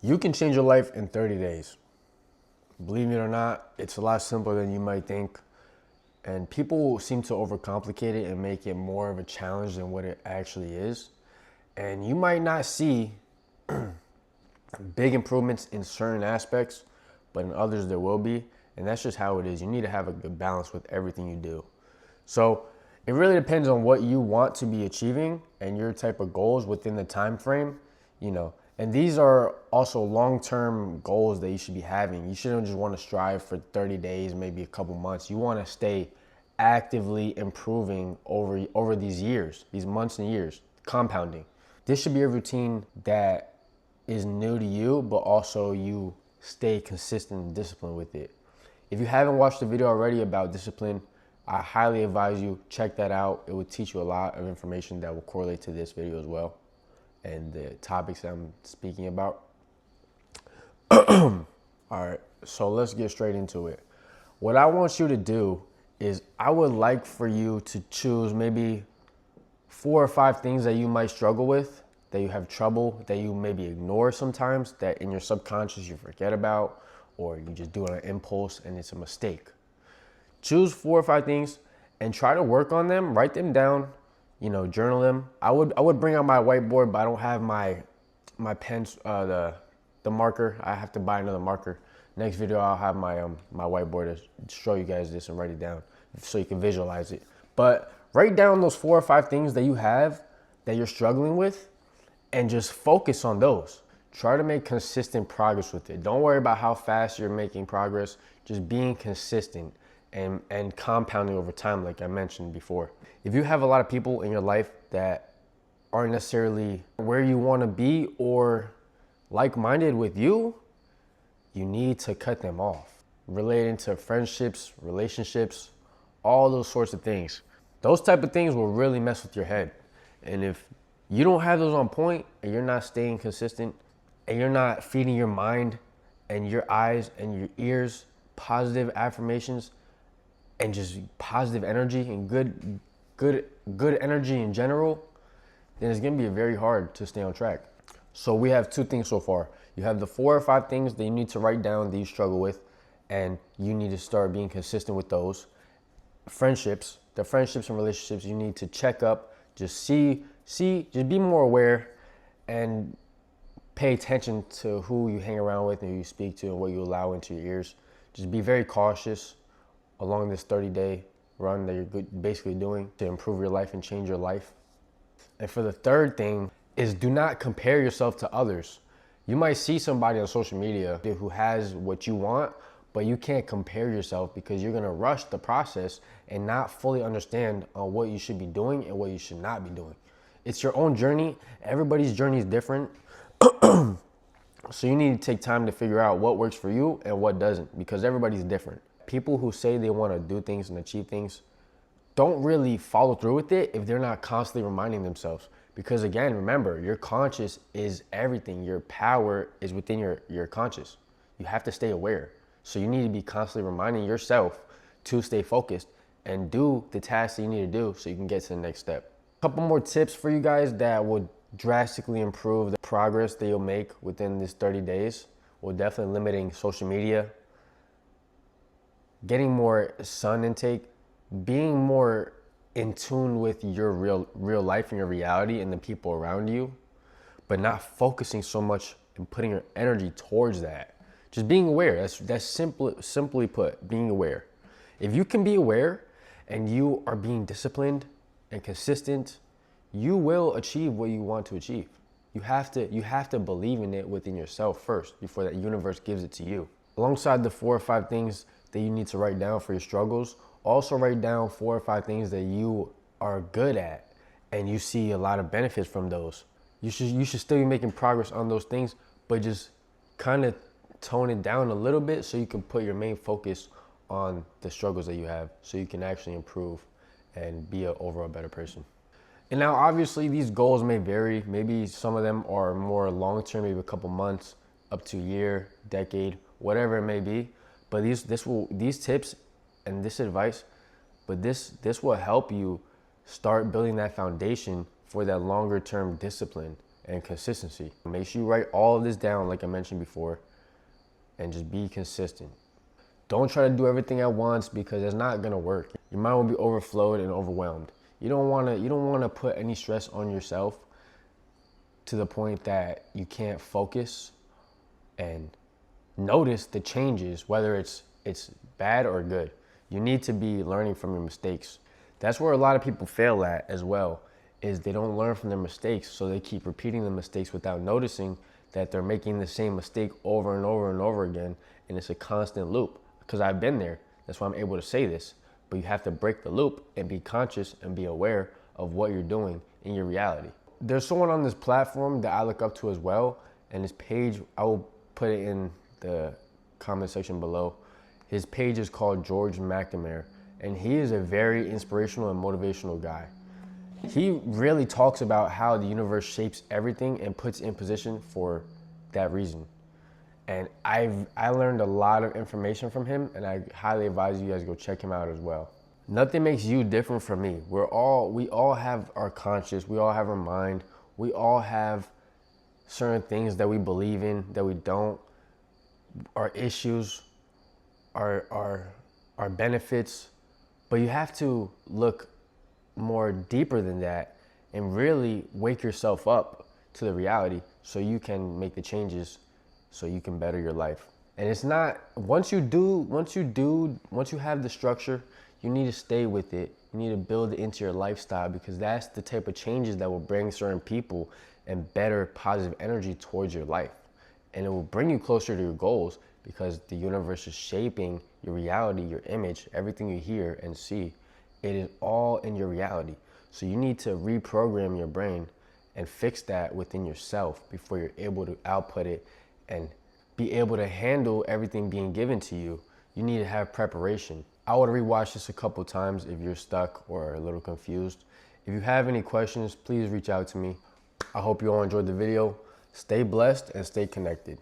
You can change your life in 30 days. Believe it or not, it's a lot simpler than you might think. And people seem to overcomplicate it and make it more of a challenge than what it actually is. And you might not see big improvements in certain aspects, but in others there will be. And that's just how it is. You need to have a good balance with everything you do. So it really depends on what you want to be achieving and your type of goals within the time frame, And these are also long-term goals that you should be having. You shouldn't just want to strive for 30 days, maybe a couple months. You want to stay actively improving over these years, these months and years, compounding. This should be a routine that is new to you, but also you stay consistent and disciplined with it. If you haven't watched the video already about discipline, I highly advise you check that out. It will teach you a lot of information that will correlate to this video as well and the topics that I'm speaking about. All right, so let's get straight into it. What I want you to do is I would like for you to choose maybe 4 or 5 things that you might struggle with, that you have trouble, that you maybe ignore sometimes, that in your subconscious you forget about, or you just do it on impulse and it's a mistake. Choose 4 or 5 things and try to work on them, write them down, journal them. I would bring out my whiteboard, but I don't have my pens, the marker. I have to buy another marker. Next video, I'll have my whiteboard to show you guys this and write it down so you can visualize it. But write down those 4 or 5 things that you have that you're struggling with and just focus on those. Try to make consistent progress with it. Don't worry about how fast you're making progress. Just being consistent and compounding over time, like I mentioned before. If you have a lot of people in your life that aren't necessarily where you want to be or like-minded with you, you need to cut them off. Relating to friendships, relationships, all those sorts of things. Those type of things will really mess with your head. And if you don't have those on point and you're not staying consistent and you're not feeding your mind and your eyes and your ears positive affirmations and just positive energy and good energy in general, then it's gonna be very hard to stay on track. So we have 2 things so far. You have the 4 or 5 things that you need to write down that you struggle with, and you need to start being consistent with those. Friendships, the friendships and relationships, you need to check up, just just be more aware and pay attention to who you hang around with and who you speak to and what you allow into your ears. Just be very cautious along this 30-day run that you're basically doing to improve your life and change your life. And for the third thing is do not compare yourself to others. You might see somebody on social media who has what you want, but you can't compare yourself because you're gonna rush the process and not fully understand what you should be doing and what you should not be doing. It's your own journey. Everybody's journey is different. So you need to take time to figure out what works for you and what doesn't, because everybody's different. People who say they want to do things and achieve things don't really follow through with it if they're not constantly reminding themselves. Because again, remember, your conscious is everything. Your power is within your conscious. You have to stay aware. So you need to be constantly reminding yourself to stay focused and do the tasks that you need to do so you can get to the next step. A couple more tips for you guys that would drastically improve the progress that you'll make within this 30 days. Well, definitely limiting social media, getting more sun intake, being more in tune with your real life and your reality and the people around you, but not focusing so much and putting your energy towards that. Just being aware. That's simply put, being aware. If you can be aware and you are being disciplined and consistent, you will achieve what you want to achieve. You have to believe in it within yourself first before that universe gives it to you. Alongside the 4 or 5 things that you need to write down for your struggles, also write down 4 or 5 things that you are good at and you see a lot of benefits from those. You should still be making progress on those things, but just kind of tone it down a little bit so you can put your main focus on the struggles that you have so you can actually improve and be an overall better person. And now obviously these goals may vary. Maybe some of them are more long-term, maybe a couple months, up to a year, decade, whatever it may be. But these tips and this advice, but this will help you start building that foundation for that longer term discipline and consistency. Make sure you write all of this down like I mentioned before, and just be consistent. Don't try to do everything at once because it's not gonna work. Your mind will be overflowed and overwhelmed. You don't wanna put any stress on yourself to the point that you can't focus and notice the changes, whether it's bad or good. You need to be learning from your mistakes. That's where a lot of people fail at as well, is they don't learn from their mistakes, so they keep repeating the mistakes without noticing that they're making the same mistake over and over and over again, and it's a constant loop. Because I've been there, that's why I'm able to say this. But you have to break the loop and be conscious and be aware of what you're doing in your reality. There's someone on this platform that I look up to as well, and his page, I will put it in the comment section below. His page is called George McNamara, and he is a very inspirational and motivational guy. He really talks about how the universe shapes everything and puts in position for that reason. And I learned a lot of information from him, and I highly advise you guys go check him out as well. Nothing makes you different from me. We all have our conscience, we all have our mind, we all have certain things that we believe in, that we don't, our issues, our benefits, but you have to look more deeper than that and really wake yourself up to the reality so you can make the changes so you can better your life. And it's not, once you have the structure, you need to stay with it. You need to build it into your lifestyle, because that's the type of changes that will bring certain people and better positive energy towards your life. And it will bring you closer to your goals, because the universe is shaping your reality, your image, everything you hear and see. It is all in your reality. So you need to reprogram your brain and fix that within yourself before you're able to output it and be able to handle everything being given to you. You need to have preparation. I would rewatch this a couple times if you're stuck or a little confused. If you have any questions, please reach out to me. I hope you all enjoyed the video. Stay blessed and stay connected.